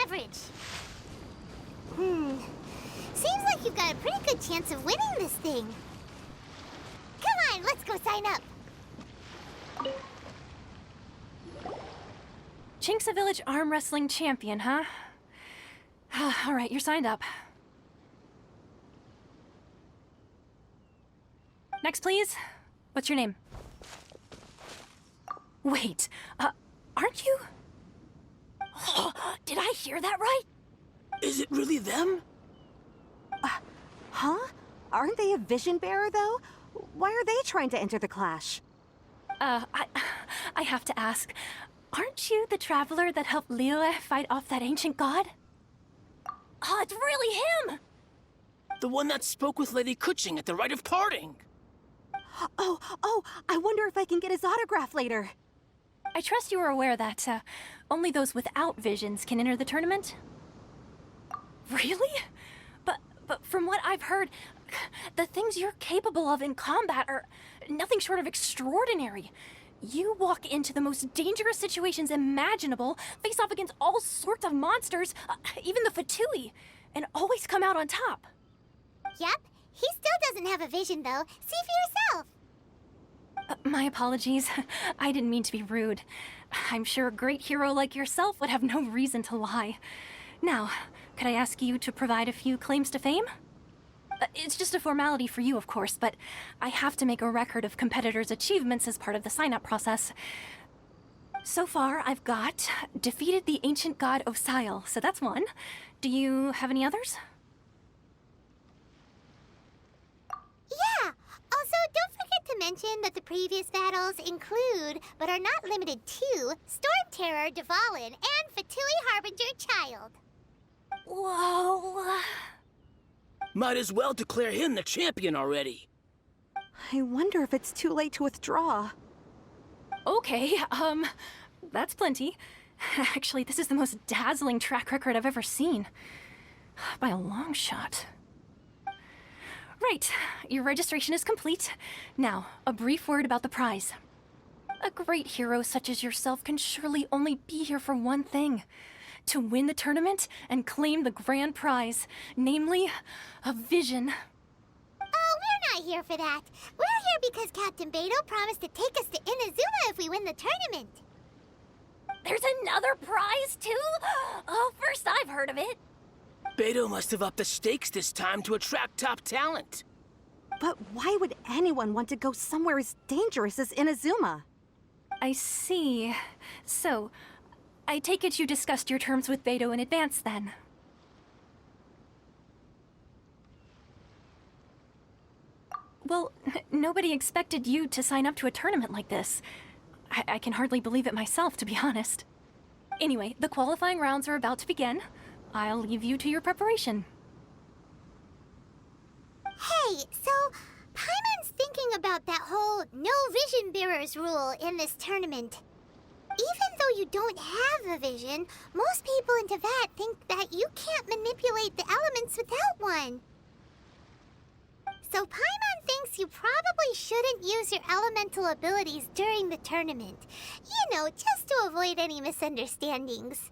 beverage. Seems like you've got a pretty good chance of winning this thing. Come on, let's go sign up. Jinxa Village Arm Wrestling Champion, huh? All right, you're signed up. Next, please. What's your name? Wait, aren't you? Did I hear that right? Is it really them? Huh? Aren't they a vision bearer, though? Why are they trying to enter the clash? I have to ask, aren't you the traveler that helped Liyue fight off that ancient god? Oh, it's really him! The one that spoke with Lady Kuching at the rite of parting. Oh, I wonder if I can get his autograph later. I trust you are aware that, only those without visions can enter the tournament? Really? But from what I've heard, the things you're capable of in combat are nothing short of extraordinary. You walk into the most dangerous situations imaginable, face off against all sorts of monsters, even the Fatui, and always come out on top. Yep, he still doesn't have a vision, though. See for yourself. My apologies. I didn't mean to be rude. I'm sure a great hero like yourself would have no reason to lie. Now, could I ask you to provide a few claims to fame? It's just a formality for you, of course, but I have to make a record of competitors' achievements as part of the sign-up process. So far, I've got defeated the ancient god Osail, so that's one. Do you have any others? Yeah! Also, don't forget to mention that the previous battles include, but are not limited to, Storm Terror, Dvalin, and Fatui Harbinger Child. Whoa... Might as well declare him the champion already. I wonder if it's too late to withdraw. Okay, that's plenty. Actually, this is the most dazzling track record I've ever seen. By a long shot. Right, your registration is complete. Now, a brief word about the prize. A great hero such as yourself can surely only be here for one thing. To win the tournament and claim the grand prize, namely, a vision. Oh, we're not here for that. We're here because Captain Beidou promised to take us to Inazuma if we win the tournament. There's another prize, too? Oh, first I've heard of it. Beidou must have upped the stakes this time to attract top talent. But why would anyone want to go somewhere as dangerous as Inazuma? I see. So, I take it you discussed your terms with Beidou in advance, then? Well, nobody expected you to sign up to a tournament like this. I can hardly believe it myself, to be honest. Anyway, the qualifying rounds are about to begin. I'll leave you to your preparation. Hey, so Paimon's thinking about that whole no vision bearers rule in this tournament. Even though you don't have a vision, most people in Teyvat think that you can't manipulate the elements without one. So Paimon thinks you probably shouldn't use your elemental abilities during the tournament. You know, just to avoid any misunderstandings.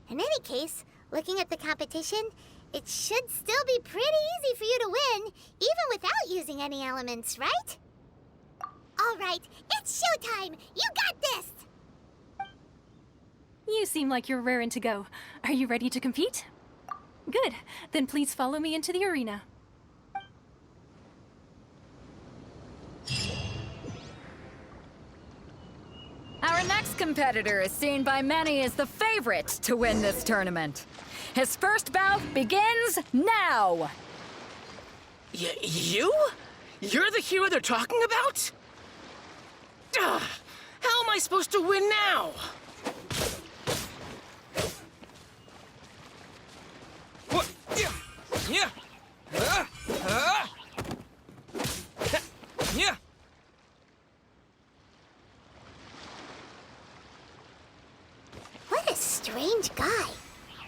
In any case, looking at the competition, it should still be pretty easy for you to win, even without using any elements, right? All right, it's showtime! You got this! You seem like you're raring to go. Are you ready to compete? Good. Then please follow me into the arena. Our next competitor is seen by many as the favorite to win this tournament. His first bout begins now! You? You're the hero they're talking about? Ugh, how am I supposed to win now? What? Yeah. Yeah. Yeah. What a strange guy.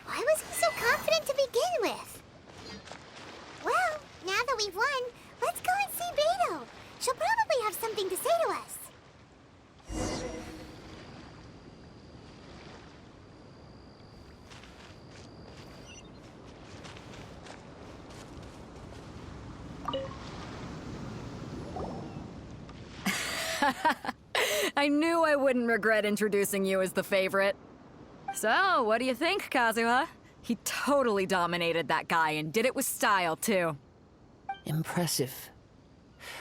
Why was he so confident to begin with? Well, now that we've won, let's go and see Beidou. She'll probably have something to say to us. I knew I wouldn't regret introducing you as the favorite. So, what do you think, Kazuha? He totally dominated that guy and did it with style, too. Impressive.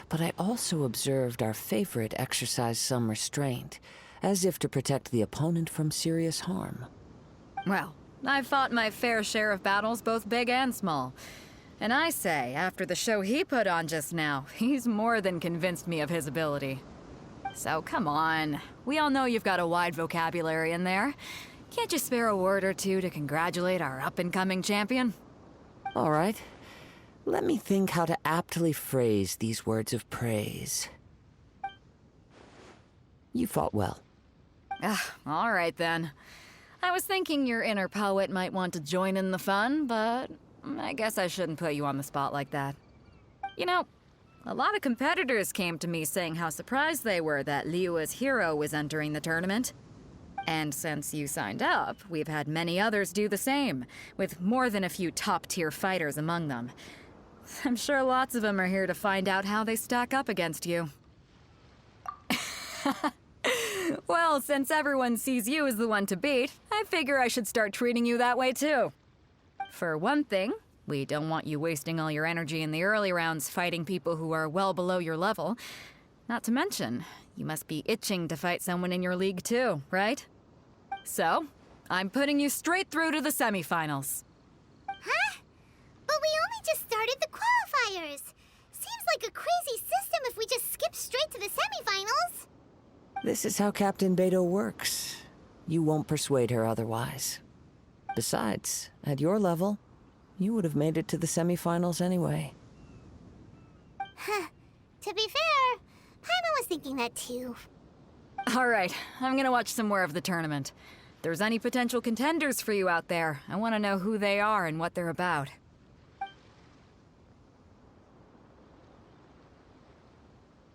But I also observed our favorite exercise some restraint, as if to protect the opponent from serious harm. Well, I've fought my fair share of battles, both big and small. And I say, after the show he put on just now, he's more than convinced me of his ability. So come on, we all know you've got a wide vocabulary in there. Can't you spare a word or two to congratulate our up-and-coming champion? All right. Let me think how to aptly phrase these words of praise. You fought well. All right then. I was thinking your inner poet might want to join in the fun, but I guess I shouldn't put you on the spot like that. You know, a lot of competitors came to me saying how surprised they were that Liyue's hero was entering the tournament. And since you signed up, we've had many others do the same, with more than a few top-tier fighters among them. I'm sure lots of them are here to find out how they stack up against you. Well, since everyone sees you as the one to beat, I figure I should start treating you that way too. For one thing, we don't want you wasting all your energy in the early rounds fighting people who are well below your level. Not to mention, you must be itching to fight someone in your league too, right? So, I'm putting you straight through to the semifinals. Huh? But we only just started the qualifiers. Seems like a crazy system if we just skip straight to the semifinals. This is how Captain Beto works. You won't persuade her otherwise. Besides, at your level, you would have made it to the semifinals anyway. Huh. To be fair, Paimon was thinking that too. All right, I'm gonna watch some more of the tournament. If there's any potential contenders for you out there, I want to know who they are and what they're about.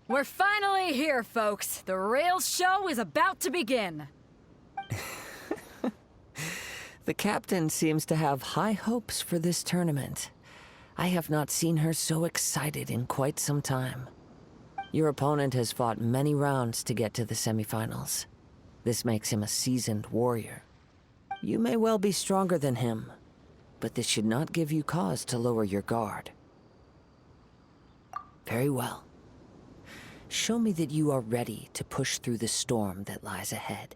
We're finally here, folks. The real show is about to begin. The captain seems to have high hopes for this tournament. I have not seen her so excited in quite some time. Your opponent has fought many rounds to get to the semifinals. This makes him a seasoned warrior. You may well be stronger than him, but this should not give you cause to lower your guard. Very well. Show me that you are ready to push through the storm that lies ahead.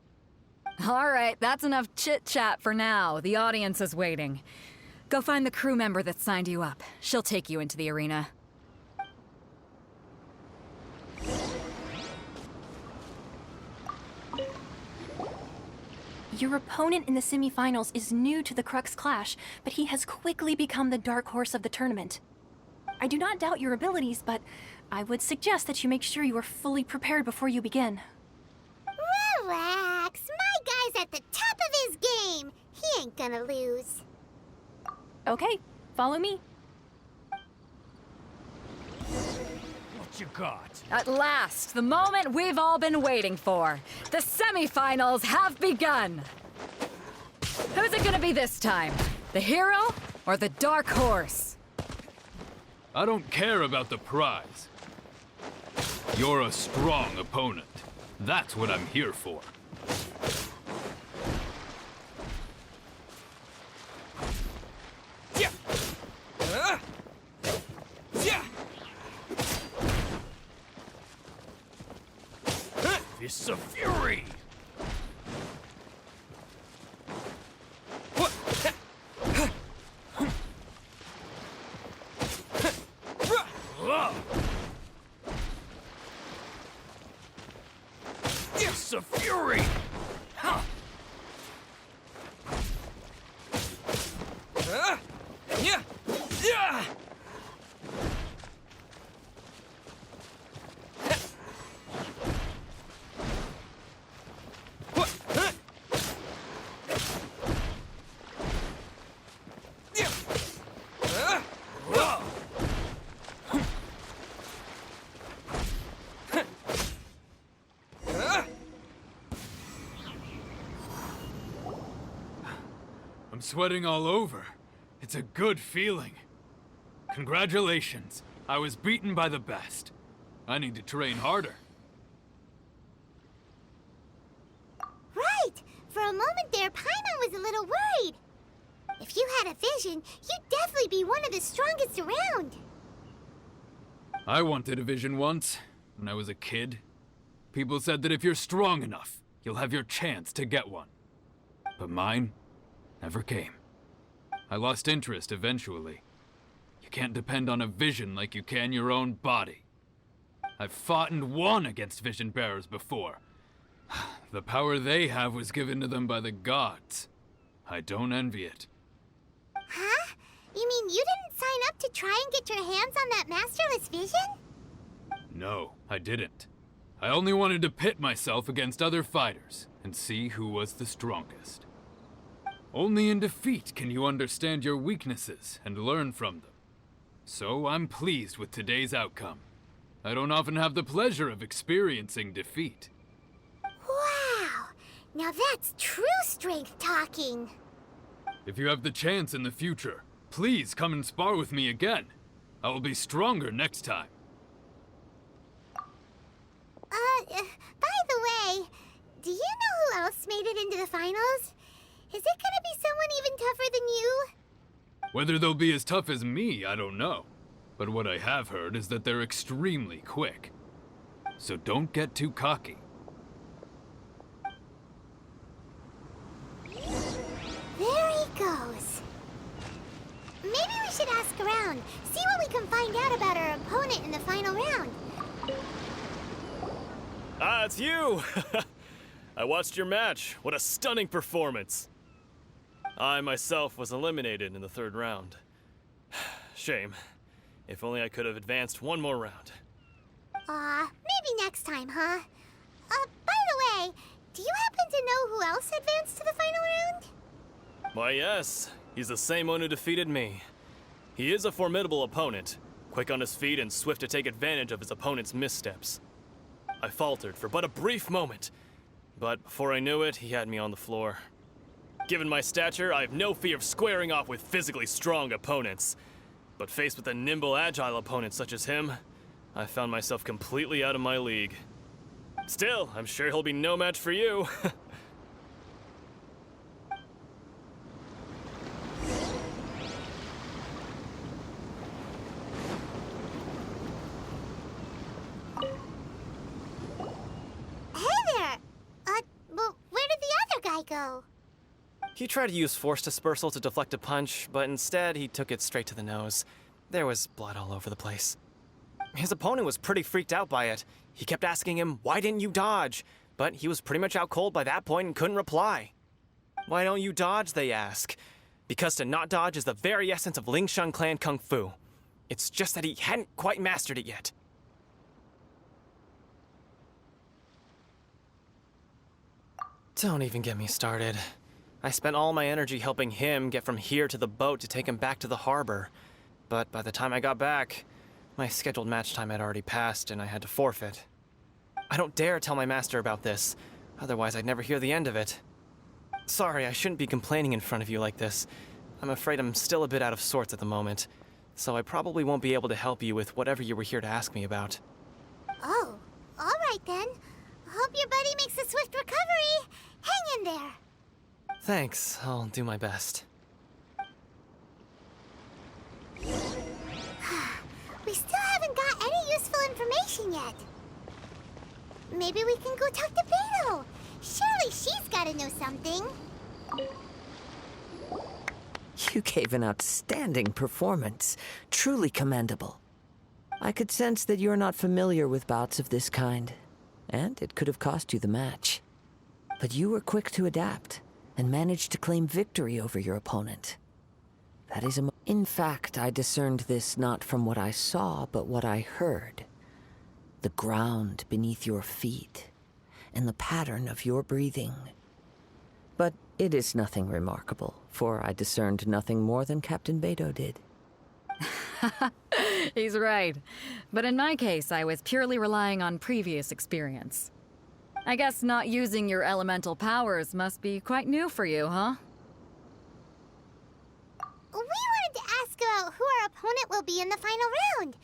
All right, that's enough chit-chat for now. The audience is waiting. Go find the crew member that signed you up. She'll take you into the arena. Your opponent in the semifinals is new to the Crux Clash, but he has quickly become the dark horse of the tournament. I do not doubt your abilities, but I would suggest that you make sure you are fully prepared before you begin. Relax. My guy's at the top of his game. He ain't gonna lose. Okay, follow me. What you got? At last, the moment we've all been waiting for. The semifinals have begun. Who's it gonna be this time? The hero or the dark horse? I don't care about the prize. You're a strong opponent. That's what I'm here for. Yeah. Yeah. Fists of Fury! Fists of Fury! Yeah. Yeah. I'm sweating all over. It's a good feeling. Congratulations. I was beaten by the best. I need to train harder. there, Paimon was a little worried. If you had a vision, you'd definitely be one of the strongest around. I wanted a vision once, when I was a kid. People said that if you're strong enough, you'll have your chance to get one. But mine never came. I lost interest eventually. You can't depend on a vision like you can your own body. I've fought and won against vision bearers before. The power they have was given to them by the gods. I don't envy it. Huh? You mean you didn't sign up to try and get your hands on that masterless vision? No, I didn't. I only wanted to pit myself against other fighters and see who was the strongest. Only in defeat can you understand your weaknesses and learn from them. So I'm pleased with today's outcome. I don't often have the pleasure of experiencing defeat. Wow! Now that's true strength talking. If you have the chance in the future, please come and spar with me again. I will be stronger next time. By the way, do you know who else made it into the finals? Is it gonna be someone even tougher than you? Whether they'll be as tough as me, I don't know. But what I have heard is that they're extremely quick. So don't get too cocky. There he goes. Maybe we should ask around, see what we can find out about our opponent in the final round. Ah, it's you! I watched your match. What a stunning performance. I myself was eliminated in the third round. Shame. If only I could have advanced one more round. Maybe next time, huh? By the way, do you happen to know who else advanced to the final round? Why, yes. He's the same one who defeated me. He is a formidable opponent, quick on his feet and swift to take advantage of his opponent's missteps. I faltered for but a brief moment, but before I knew it, he had me on the floor. Given my stature, I have no fear of squaring off with physically strong opponents. But faced with a nimble, agile opponent such as him, I found myself completely out of my league. Still, I'm sure he'll be no match for you. Hey there! Well, where did the other guy go? He tried to use force dispersal to deflect a punch, but instead he took it straight to the nose. There was blood all over the place. His opponent was pretty freaked out by it. He kept asking him, "Why didn't you dodge?" But he was pretty much out cold by that point and couldn't reply. "Why don't you dodge?" they ask. Because to not dodge is the very essence of Lingsheng clan kung fu. It's just that he hadn't quite mastered it yet. Don't even get me started. I spent all my energy helping him get from here to the boat to take him back to the harbor. But by the time I got back, my scheduled match time had already passed and I had to forfeit. I don't dare tell my master about this, otherwise I'd never hear the end of it. Sorry, I shouldn't be complaining in front of you like this. I'm afraid I'm still a bit out of sorts at the moment, so I probably won't be able to help you with whatever you were here to ask me about. Oh, all right then. Hope your buddy makes a swift recovery. Hang in there. Thanks, I'll do my best. We still haven't got any useful information yet. Maybe we can go talk to Beto. Surely she's gotta know something. You gave an outstanding performance. Truly commendable. I could sense that you're not familiar with bouts of this kind, and it could have cost you the match. But you were quick to adapt, and managed to claim victory over your opponent. That is In fact, I discerned this not from what I saw, but what I heard. The ground beneath your feet, and the pattern of your breathing. But it is nothing remarkable, for I discerned nothing more than Captain Beto did. He's right. But in my case, I was purely relying on previous experience. I guess not using your elemental powers must be quite new for you, huh? We wanted to ask about who our opponent will be in the final round.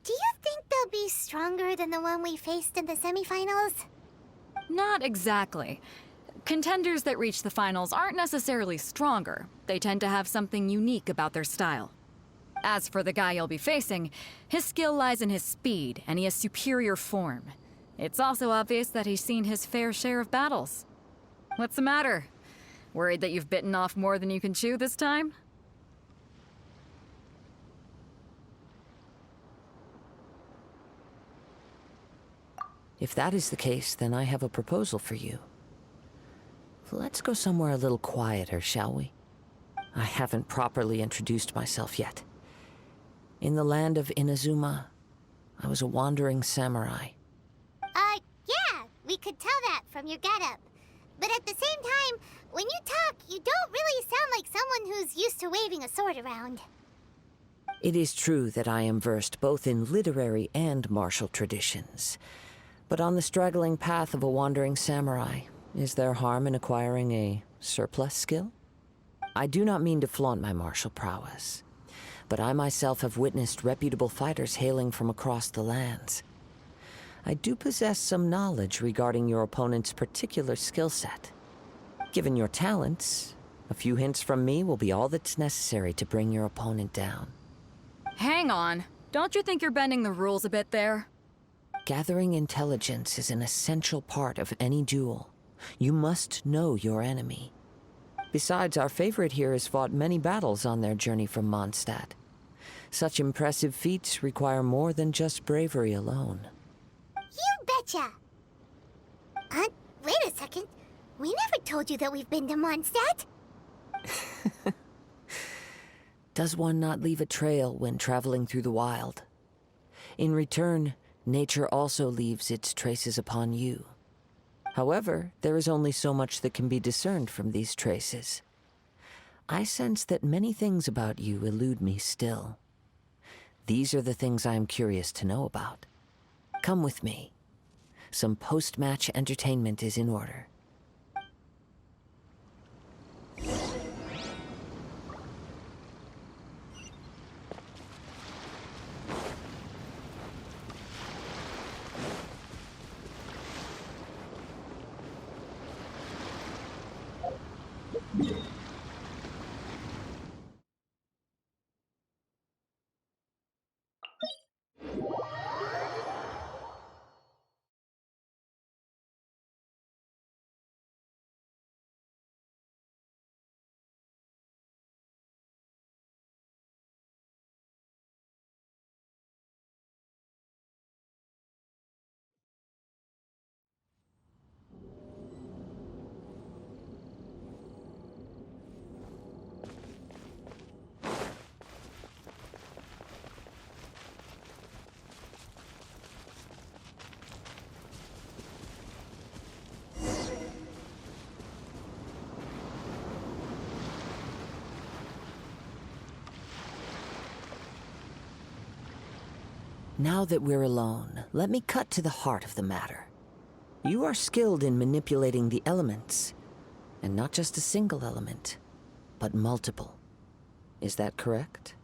Do you think they'll be stronger than the one we faced in the semifinals? Not exactly. Contenders that reach the finals aren't necessarily stronger. They tend to have something unique about their style. As for the guy you'll be facing, his skill lies in his speed, and he has superior form. It's also obvious that he's seen his fair share of battles. What's the matter? Worried that you've bitten off more than you can chew this time? If that is the case, then I have a proposal for you. Let's go somewhere a little quieter, shall we? I haven't properly introduced myself yet. In the land of Inazuma, I was a wandering samurai. Yeah, we could tell that from your getup. But at the same time, when you talk, you don't really sound like someone who's used to waving a sword around. It is true that I am versed both in literary and martial traditions. But on the straggling path of a wandering samurai, is there harm in acquiring a surplus skill? I do not mean to flaunt my martial prowess, but I myself have witnessed reputable fighters hailing from across the lands. I do possess some knowledge regarding your opponent's particular skill set. Given your talents, a few hints from me will be all that's necessary to bring your opponent down. Hang on. Don't you think you're bending the rules a bit there? Gathering intelligence is an essential part of any duel. You must know your enemy. Besides, our favorite here has fought many battles on their journey from Mondstadt. Such impressive feats require more than just bravery alone. You betcha! Wait a second. We never told you that we've been to Mondstadt. Does one not leave a trail when traveling through the wild? In return, nature also leaves its traces upon you. However, there is only so much that can be discerned from these traces. I sense that many things about you elude me still. These are the things I am curious to know about. Come with me. Some post-match entertainment is in order. Now that we're alone, let me cut to the heart of the matter. You are skilled in manipulating the elements, and not just a single element, but multiple. Is that correct?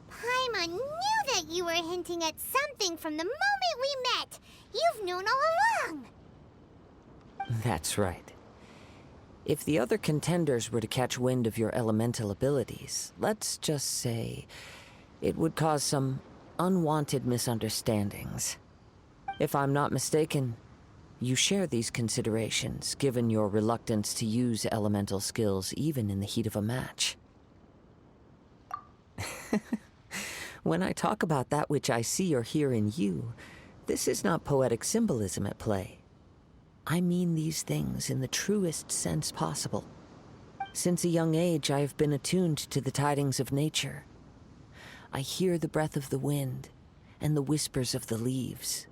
Paimon knew that you were hinting at something from the moment we met. You've known all along. That's right. If the other contenders were to catch wind of your elemental abilities, let's just say it would cause some unwanted misunderstandings. If I'm not mistaken, you share these considerations, given your reluctance to use elemental skills even in the heat of a match. When I talk about that which I see or hear in you, this is not poetic symbolism at play. I mean these things in the truest sense possible. Since a young age, I have been attuned to the tidings of nature. I hear the breath of the wind and the whispers of the leaves.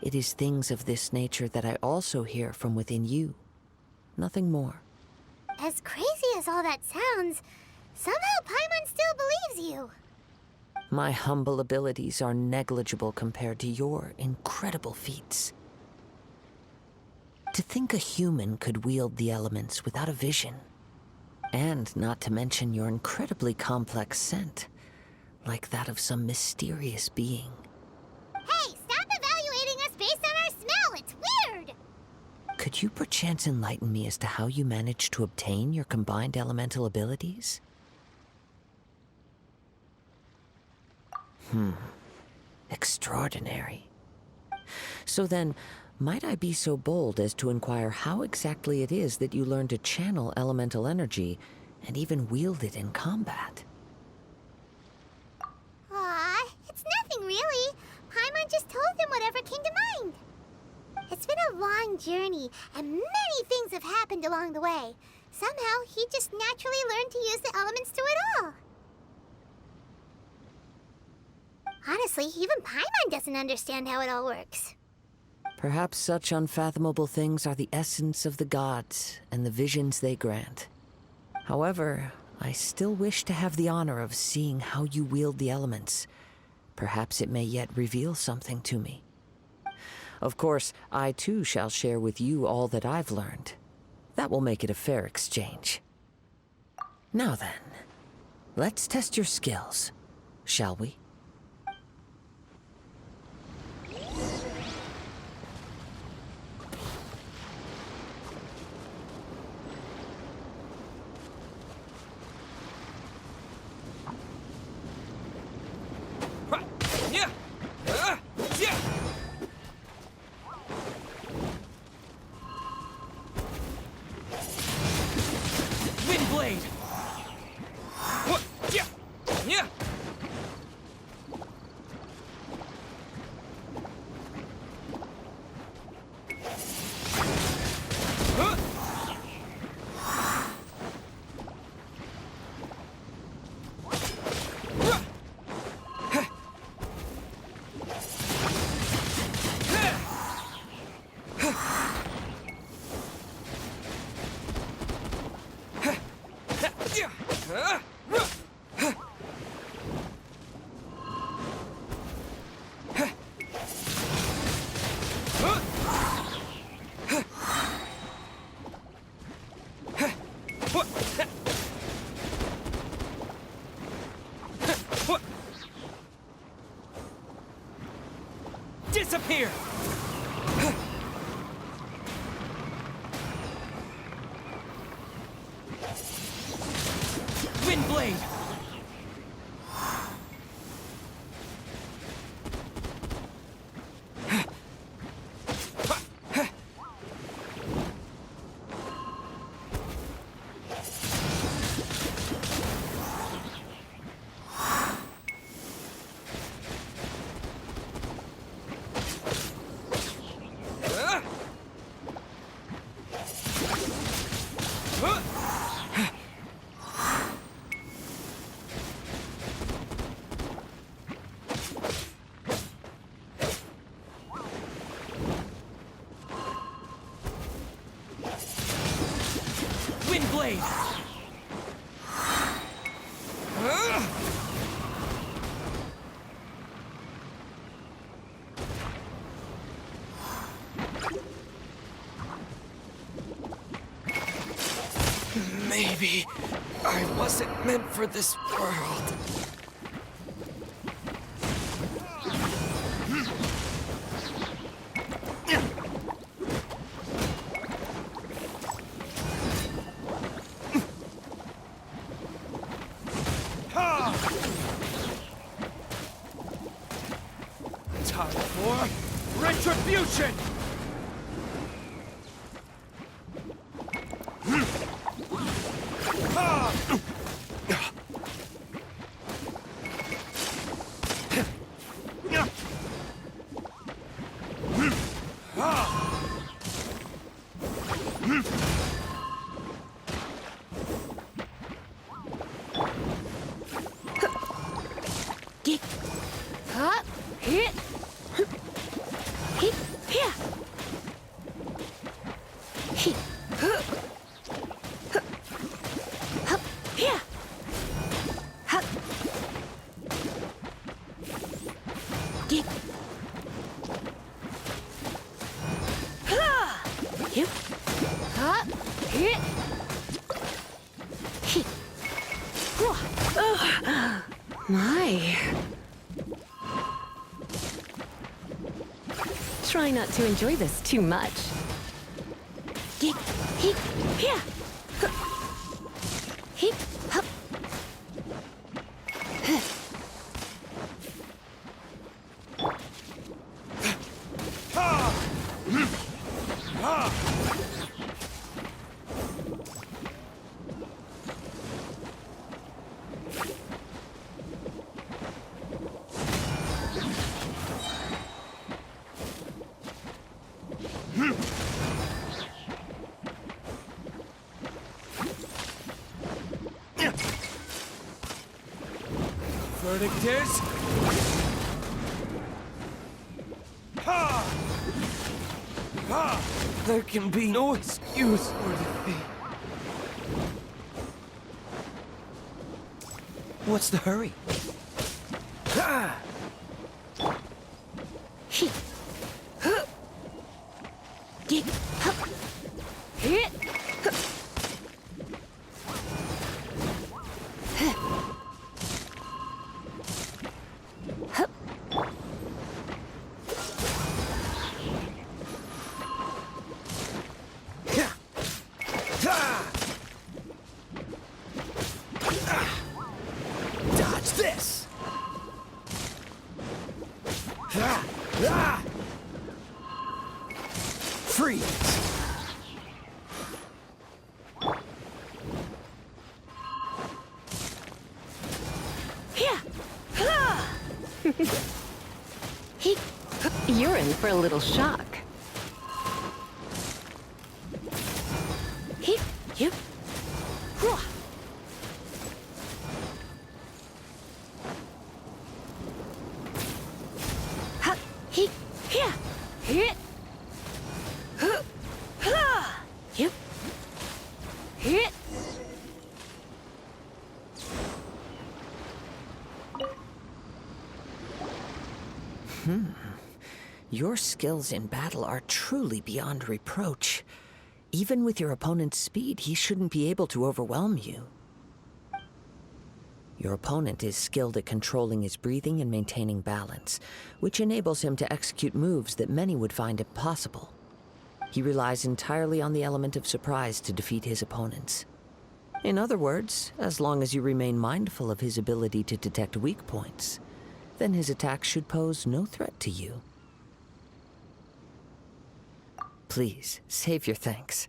It is things of this nature that I also hear from within you. Nothing more. As crazy as all that sounds, somehow Paimon still believes you. My humble abilities are negligible compared to your incredible feats. To think a human could wield the elements without a vision. And not to mention your incredibly complex scent, like that of some mysterious being. Hey, stop evaluating us based on our smell! It's weird! Could you perchance enlighten me as to how you managed to obtain your combined elemental abilities? Extraordinary. So then, might I be so bold as to inquire how exactly it is that you learned to channel elemental energy and even wield it in combat? Aw, it's nothing really. Paimon just told him whatever came to mind. It's been a long journey, and many things have happened along the way. Somehow, he just naturally learned to use the elements through it all. Honestly, even Paimon doesn't understand how it all works. Perhaps such unfathomable things are the essence of the gods and the visions they grant. However, I still wish to have the honor of seeing how you wield the elements. Perhaps it may yet reveal something to me. Of course, I too shall share with you all that I've learned. That will make it a fair exchange. Now then, let's test your skills, shall we? Windblade! What? Yeah! Yeah! Huh? Disappear! Windblade! Windblade! Maybe I wasn't meant for this world. Time for retribution! My. Try not to enjoy this too much. Heep, yeah. Heep, hup. Verdict is... There can be no excuse for defeat. What's the hurry? Heep. Dig, hup. Hit. Dodge this! Freeze! Yeah. Heep. You're in for a little shock. Heep. Yep. Hua. Ha. Heep. Yeah. Hit. Huh. Ha. Yep. Hit. Your skills in battle are truly beyond reproach. Even with your opponent's speed, he shouldn't be able to overwhelm you. Your opponent is skilled at controlling his breathing and maintaining balance, which enables him to execute moves that many would find impossible. He relies entirely on the element of surprise to defeat his opponents. In other words, as long as you remain mindful of his ability to detect weak points, then his attacks should pose no threat to you. Please, save your thanks.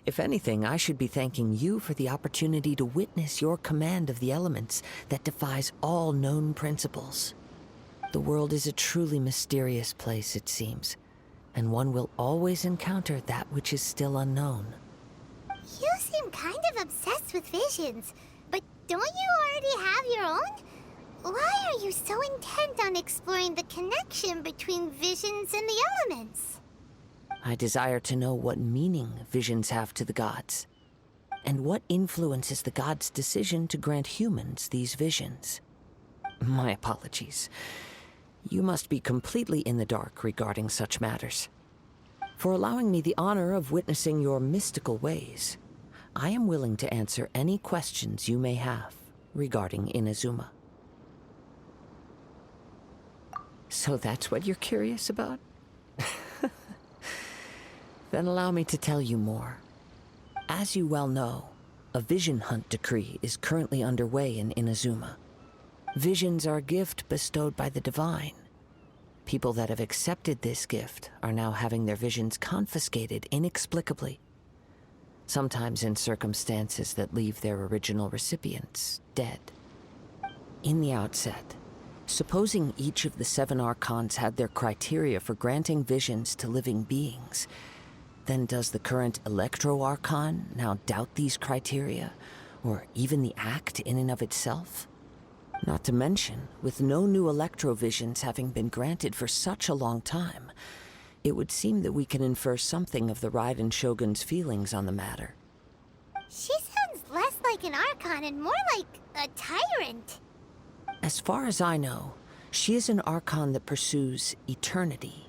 If anything, I should be thanking you for the opportunity to witness your command of the elements that defies all known principles. The world is a truly mysterious place, it seems, and one will always encounter that which is still unknown. You seem kind of obsessed with visions, but don't you already have your own? Why are you so intent on exploring the connection between visions and the elements? I desire to know what meaning visions have to the gods, and what influences the gods' decision to grant humans these visions. My apologies. You must be completely in the dark regarding such matters. For allowing me the honor of witnessing your mystical ways, I am willing to answer any questions you may have regarding Inazuma. So that's what you're curious about? Then allow me to tell you more. As you well know, a vision hunt decree is currently underway in Inazuma. Visions are a gift bestowed by the divine. People that have accepted this gift are now having their visions confiscated inexplicably, sometimes in circumstances that leave their original recipients dead. In the outset, supposing each of the 7 archons had their criteria for granting visions to living beings, then does the current Electro Archon now doubt these criteria, or even the act in and of itself? Not to mention, with no new Electrovisions having been granted for such a long time, it would seem that we can infer something of the Raiden Shogun's feelings on the matter. She sounds less like an Archon and more like a tyrant. As far as I know, she is an Archon that pursues eternity.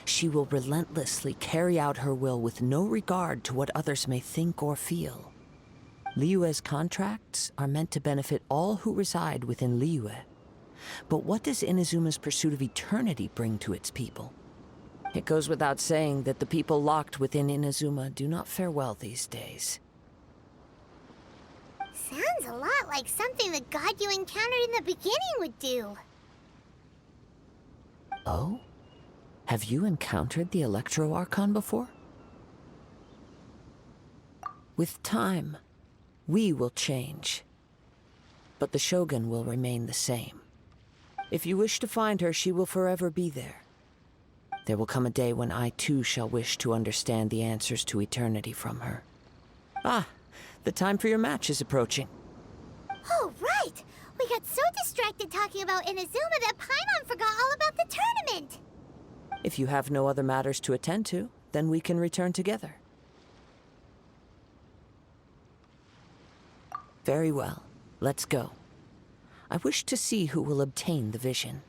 She will relentlessly carry out her will with no regard to what others may think or feel. Liyue's contracts are meant to benefit all who reside within Liyue. But what does Inazuma's pursuit of eternity bring to its people? It goes without saying that the people locked within Inazuma do not fare well these days. Sounds a lot like something the god you encountered in the beginning would do. Oh? Have you encountered the Electro Archon before? With time, we will change. But the Shogun will remain the same. If you wish to find her, she will forever be there. There will come a day when I too shall wish to understand the answers to eternity from her. Ah, the time for your match is approaching. Oh, right! We got so distracted talking about Inazuma that Paimon forgot all about the tournament! If you have no other matters to attend to, then we can return together. Very well. Let's go. I wish to see who will obtain the vision.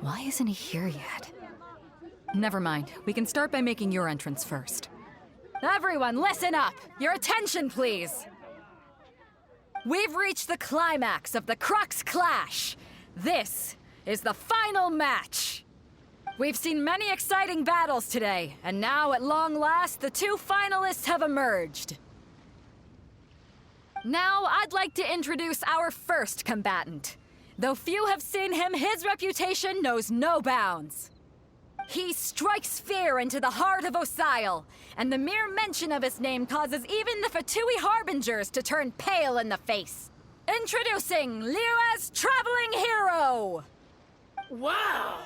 Why isn't he here yet? Never mind. We can start by making your entrance first. Everyone, listen up! Your attention, please! We've reached the climax of the Crux Clash! This is the final match! We've seen many exciting battles today, and now, at long last, the two finalists have emerged. Now, I'd like to introduce our first combatant. Though few have seen him, his reputation knows no bounds. He strikes fear into the heart of Osile, and the mere mention of his name causes even the Fatui Harbingers to turn pale in the face. Introducing Liyue's Traveling Hero! Wow!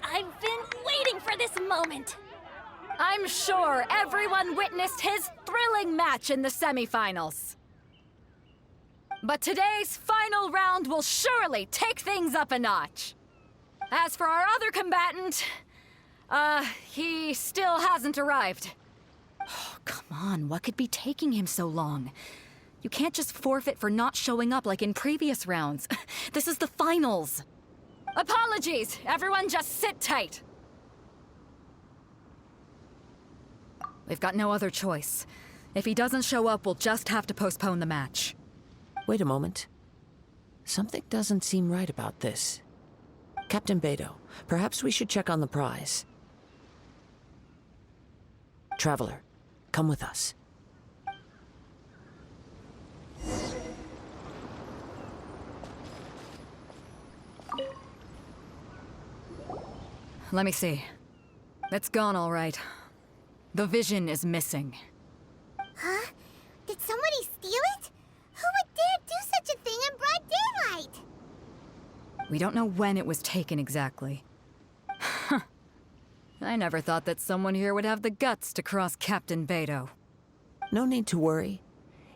I've been waiting for this moment. I'm sure everyone witnessed his thrilling match in the semifinals. But today's final round will surely take things up a notch. As for our other combatant, he still hasn't arrived. Oh, come on, what could be taking him so long? You can't just forfeit for not showing up like in previous rounds. This is the finals. Apologies, everyone just sit tight. We've got no other choice. If he doesn't show up, we'll just have to postpone the match. Wait a moment. Something doesn't seem right about this. Captain Beto, perhaps we should check on the prize. Traveler, come with us. Let me see. It's gone all right. The vision is missing. Huh? Did somebody steal it? Who would dare do such a thing in broad daylight? We don't know when it was taken exactly. I never thought that someone here would have the guts to cross Captain Beto. No need to worry.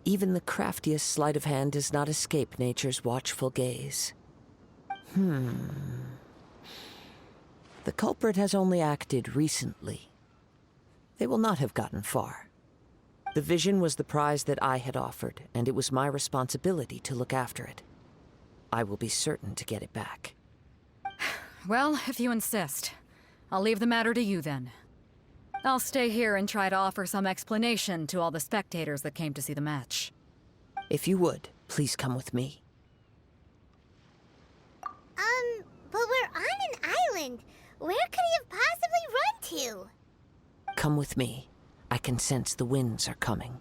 Even the craftiest sleight of hand does not escape nature's watchful gaze. The culprit has only acted recently. They will not have gotten far. The vision was the prize that I had offered, and it was my responsibility to look after it. I will be certain to get it back. Well, if you insist. I'll leave the matter to you then. I'll stay here and try to offer some explanation to all the spectators that came to see the match. If you would, please come with me. But we're on an island. Where could he have possibly run to? Come with me. I can sense the winds are coming.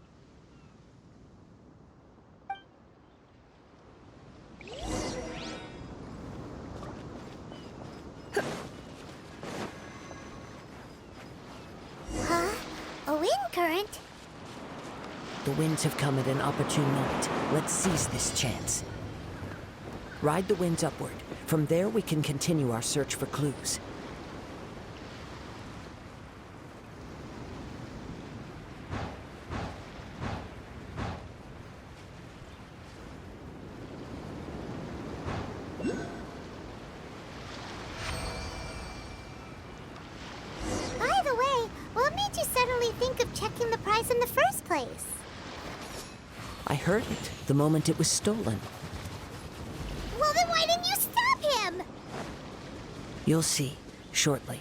Huh? A wind current? The winds have come at an opportune moment. Let's seize this chance. Ride the winds upward. From there, we can continue our search for clues. I heard it the moment it was stolen. Well, then why didn't you stop him? You'll see shortly.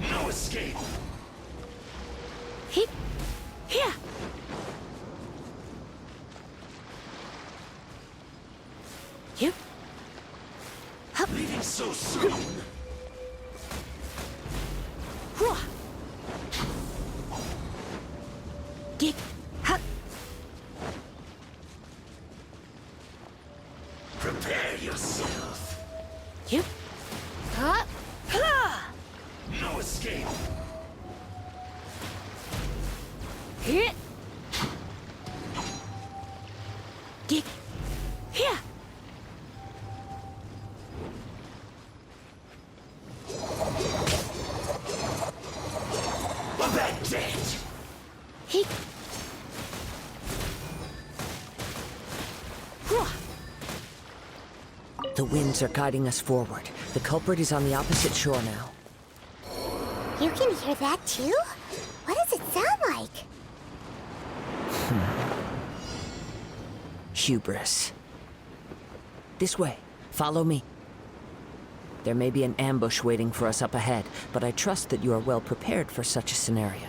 No escape. Here! You? Leaving so soon. Gig. Hup. Prepare yourself. You? Huh? No escape. Here. Gig. Here. That's it. He. The winds are guiding us forward. The culprit is on the opposite shore now. You can hear that too? What does it sound like? Hubris. This way. Follow me. There may be an ambush waiting for us up ahead, but I trust that you are well prepared for such a scenario.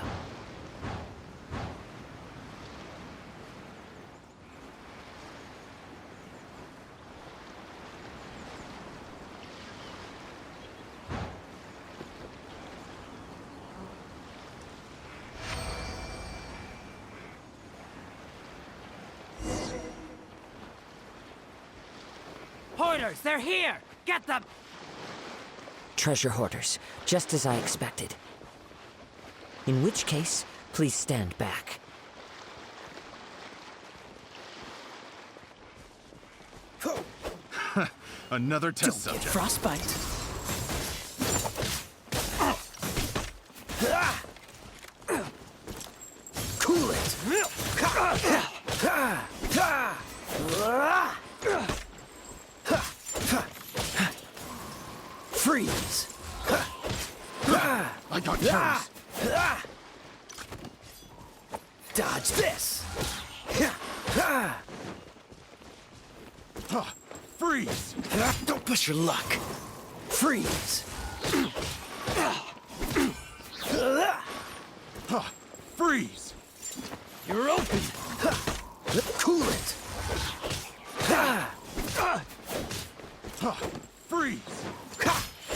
Hoarders, they're here! Get them! Treasure hoarders, just as I expected. In which case, please stand back. Another test subject. Frostbite. Cool it. Freeze. I got yours. Dodge this. Freeze! Don't push your luck. Freeze. Freeze! You're open. Cool it. Freeze!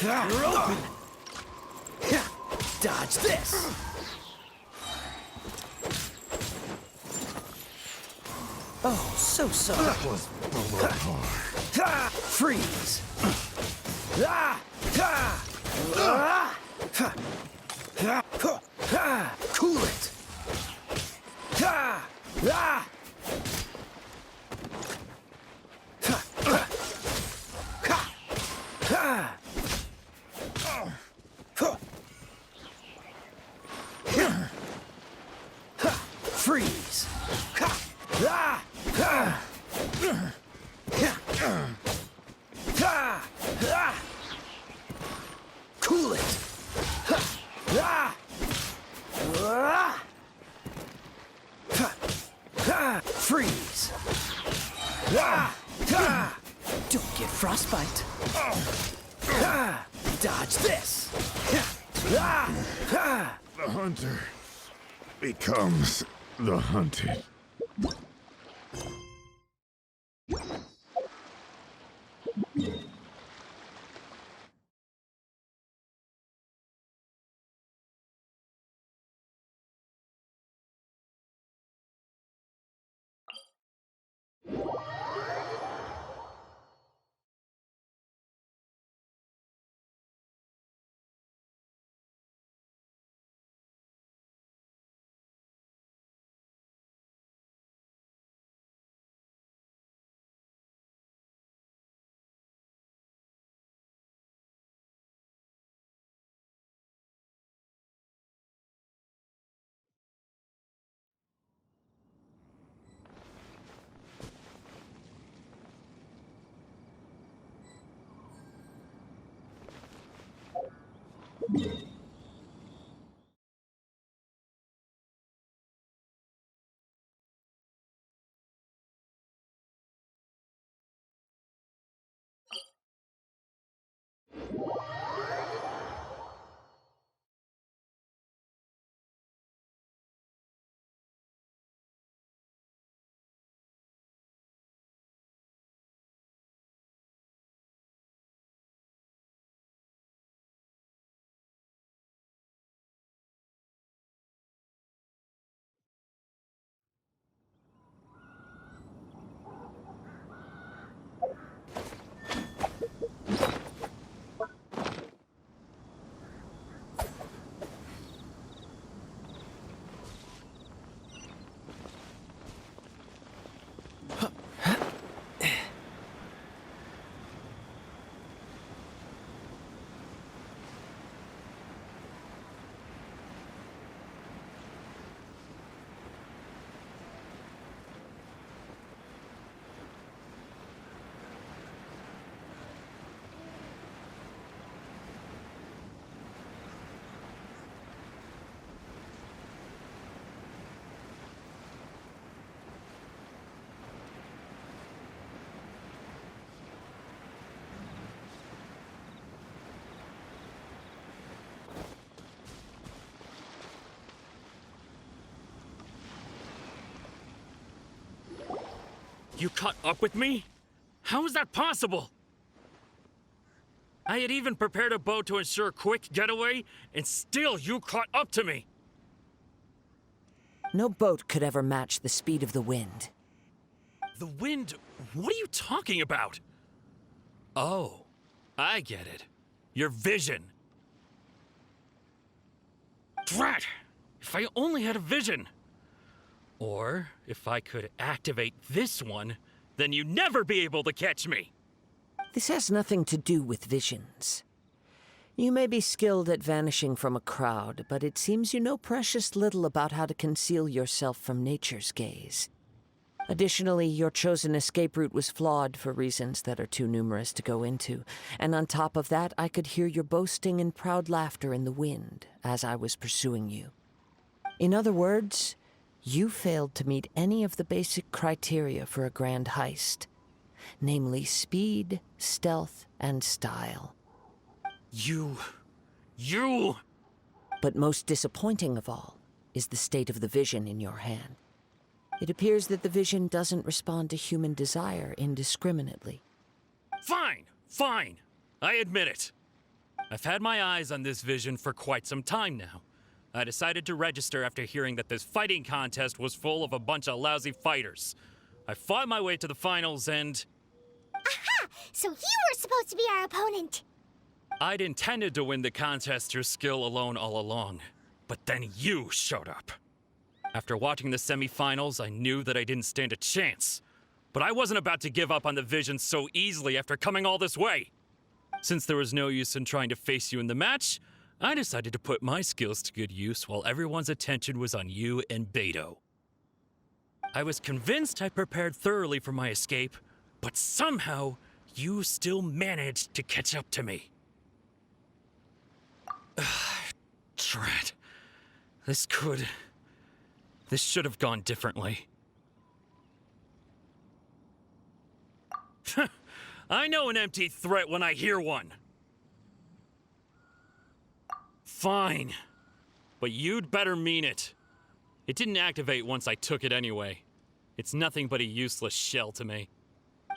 You're open. Dodge this. Oh, so sorry. That was below par. Freeze. Cool it. Freeze. Cool it. Freeze. Don't get frostbite. Dodge this. The hunter becomes the hunted. You caught up with me? How is that possible? I had even prepared a boat to ensure a quick getaway, and still you caught up to me! No boat could ever match the speed of the wind. The wind? What are you talking about? Oh, I get it. Your vision. Drat! If I only had a vision! Or, if I could activate this one, then you'd never be able to catch me! This has nothing to do with visions. You may be skilled at vanishing from a crowd, but it seems you know precious little about how to conceal yourself from nature's gaze. Additionally, your chosen escape route was flawed for reasons that are too numerous to go into, and on top of that, I could hear your boasting and proud laughter in the wind as I was pursuing you. In other words, you failed to meet any of the basic criteria for a grand heist, namely speed, stealth, and style. You... But most disappointing of all is the state of the vision in your hand. It appears that the vision doesn't respond to human desire indiscriminately. Fine. I admit it. I've had my eyes on this vision for quite some time now. I decided to register after hearing that this fighting contest was full of a bunch of lousy fighters. I fought my way to the finals and... Aha! So you were supposed to be our opponent! I'd intended to win the contest through skill alone all along. But then you showed up. After watching the semifinals, I knew that I didn't stand a chance. But I wasn't about to give up on the vision so easily after coming all this way. Since there was no use in trying to face you in the match, I decided to put my skills to good use while everyone's attention was on you and Beto. I was convinced I prepared thoroughly for my escape, but somehow you still managed to catch up to me. Drat. This should have gone differently. I know an empty threat when I hear one. Fine. But you'd better mean it. It didn't activate once I took it anyway. It's nothing but a useless shell to me.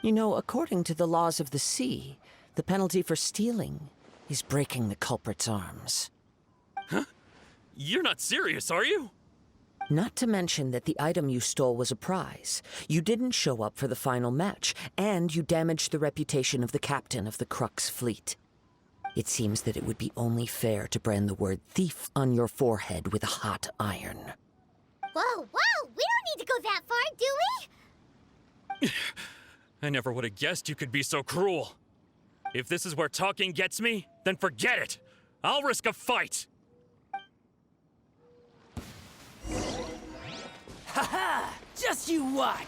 You know, according to the laws of the sea, the penalty for stealing is breaking the culprit's arms. Huh? You're not serious, are you? Not to mention that the item you stole was a prize. You didn't show up for the final match, and you damaged the reputation of the captain of the Crux fleet. It seems that it would be only fair to brand the word thief on your forehead with a hot iron. Whoa! We don't need to go that far, do we? I never would have guessed you could be so cruel. If this is where talking gets me, then forget it. I'll risk a fight. Ha-ha! Just you watch!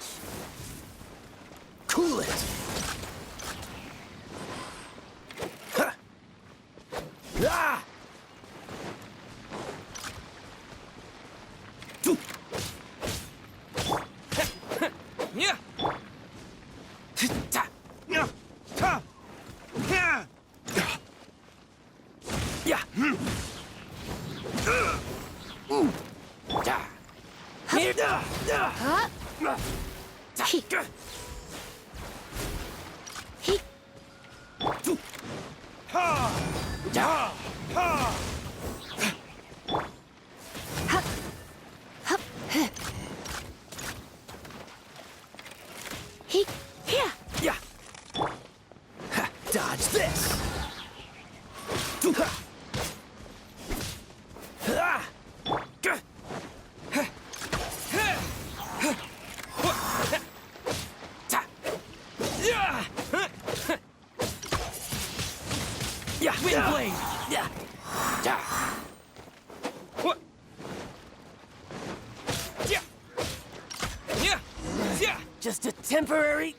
Cool it! Ha! Ah! Yeah. Here. Yeah. Dodge this. Yeah, wind blade. Yeah. What? Yeah. Yeah. Yeah. Just a temporary.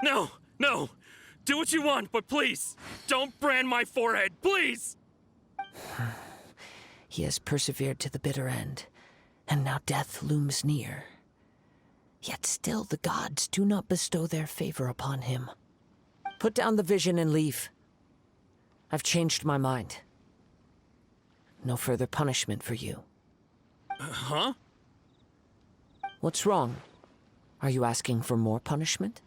No, no. Do what you want, but please, don't brand my forehead, please! He has persevered to the bitter end, and now death looms near. Yet still the gods do not bestow their favor upon him. Put down the vision and leave. I've changed my mind. No further punishment for you. Huh? What's wrong? Are you asking for more punishment?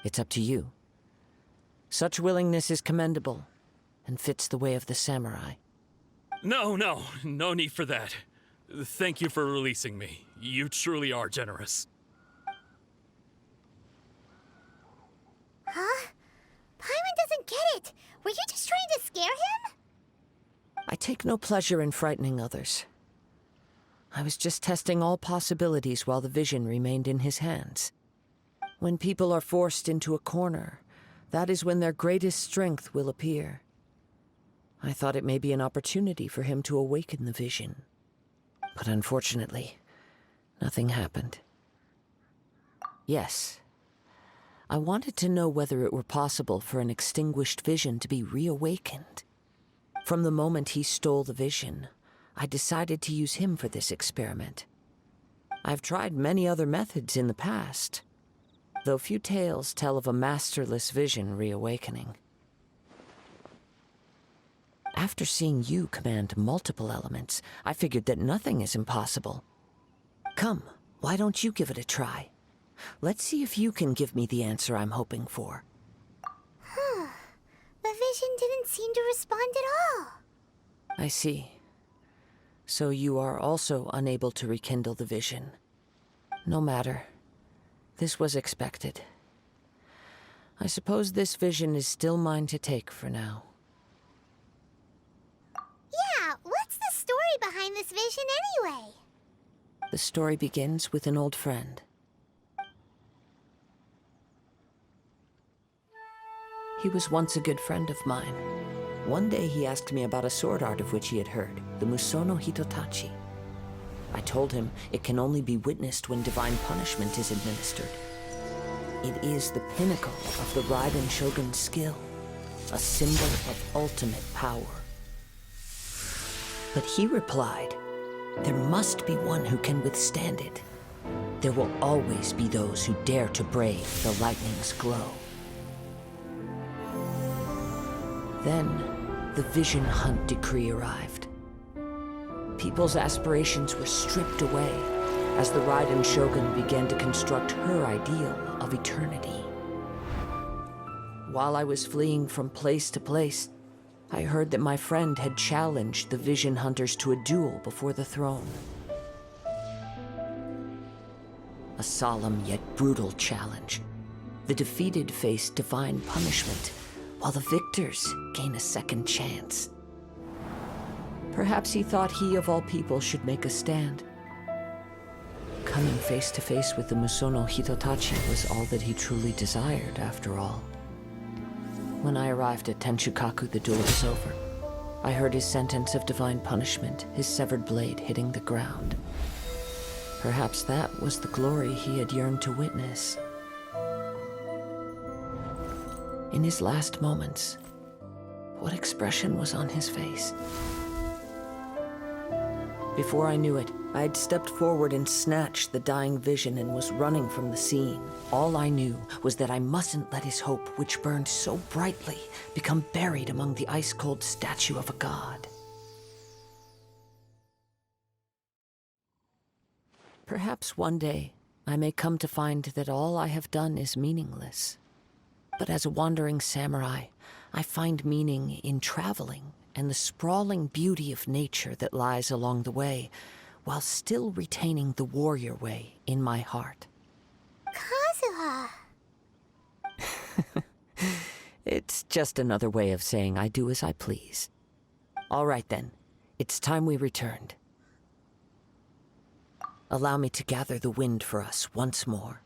It's up to you. Such willingness is commendable, and fits the way of the samurai. No need for that. Thank you for releasing me. You truly are generous. Huh? Paimon doesn't get it. Were you just trying to scare him? I take no pleasure in frightening others. I was just testing all possibilities while the vision remained in his hands. When people are forced into a corner, that is when their greatest strength will appear. I thought it may be an opportunity for him to awaken the vision. But unfortunately, nothing happened. Yes, I wanted to know whether it were possible for an extinguished vision to be reawakened. From the moment he stole the vision, I decided to use him for this experiment. I've tried many other methods in the past, though few tales tell of a masterless vision reawakening. After seeing you command multiple elements, I figured that nothing is impossible. Come, why don't you give it a try? Let's see if you can give me the answer I'm hoping for. The vision didn't seem to respond at all. I see. So you are also unable to rekindle the vision. No matter. This was expected. I suppose this vision is still mine to take for now. Yeah, what's the story behind this vision anyway? The story begins with an old friend. He was once a good friend of mine. One day he asked me about a sword art of which he had heard, the Musono Hitotachi. I told him it can only be witnessed when divine punishment is administered. It is the pinnacle of the Raiden Shogun's skill, a symbol of ultimate power. But he replied, there must be one who can withstand it. There will always be those who dare to brave the lightning's glow. Then, the Vision Hunt decree arrived. People's aspirations were stripped away as the Raiden Shogun began to construct her ideal of eternity. While I was fleeing from place to place, I heard that my friend had challenged the Vision Hunters to a duel before the throne. A solemn yet brutal challenge. The defeated face divine punishment, while the victors gain a second chance. Perhaps he thought he of all people should make a stand. Coming face to face with the Musono Hitotachi was all that he truly desired, after all. When I arrived at Tenshukaku, the duel was over. I heard his sentence of divine punishment, his severed blade hitting the ground. Perhaps that was the glory he had yearned to witness. In his last moments, what expression was on his face? Before I knew it, I'd stepped forward and snatched the dying vision and was running from the scene. All I knew was that I mustn't let his hope, which burned so brightly, become buried among the ice-cold statue of a god. Perhaps one day I may come to find that all I have done is meaningless. But as a wandering samurai, I find meaning in traveling and the sprawling beauty of nature that lies along the way, while still retaining the warrior way in my heart. Kazuha. It's just another way of saying I do as I please. All right then, it's time we returned. Allow me to gather the wind for us once more.